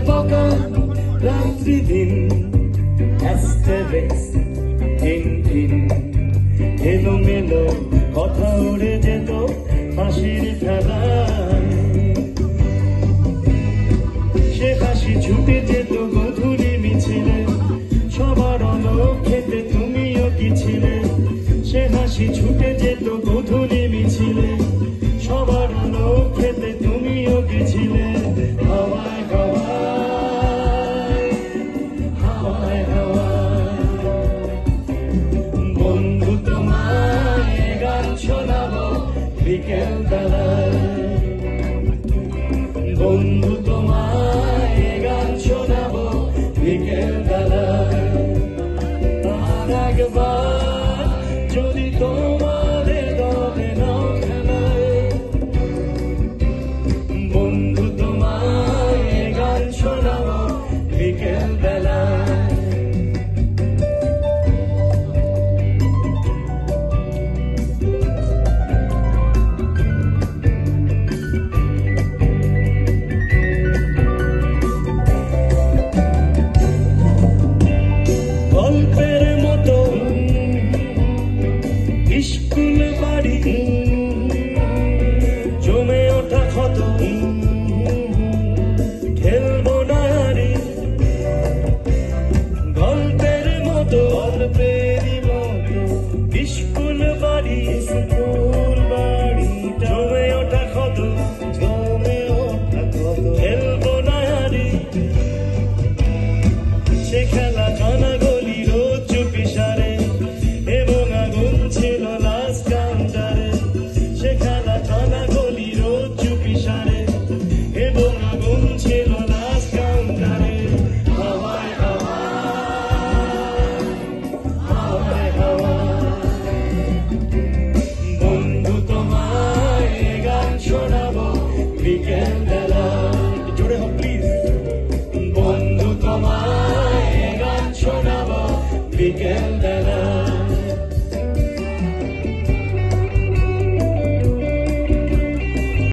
বকা রাত্রি দিন অ্যাস্টেরিক্স টিনটিন এলোমেলো কথা উড়ে যেত হাসির খেলায় সে হাসি ছুটে যেত গধূলি মিছিলে সবার অলোক খেতে তুমিও কি ছিলে সে হাসি ছুটে যেত গধূলি মিছিলে সবার অলোক খেতে তুমিও কি ছিলে হাওয়ায় হাওয়ায় হাওয়ায় হাওয়ায় বন্ধু তোমায় গান শোনাবো বিকেল বেলায় বন্ধু তোমায় গান শোনাবো বিকেল বেলায় আর একবার যদি তোমাদের দলে নাও খেলায় বন্ধু তোমায় গান শোনাবো বিকেল বেলায় গল্পের মতো স্কুল বাড়ি জমে ওঠা ক্ষত খেলবো না আরে গল্পের মতো স্কুল বাড়ি জমে ওঠা ক্ষত খেলবো না আরে সে খেলা জানা গলি রোজ চুপি সারে এবং আগুন ছিল লাস্ট কাউন্টারে সে খেলা জানা গলি রোজ চুপি সারে এবং আগুন ছিল লাস্ট কাউন্টারে হাওয়ায় হাওয়ায় হাওয়ায় হাওয়ায় বন্ধু তোমায় গান শোনাবো বিকেল বেলায় জোরে হোক প্লিজ বন্ধু তোমায় গান শোনাবো বিকেল বেলায়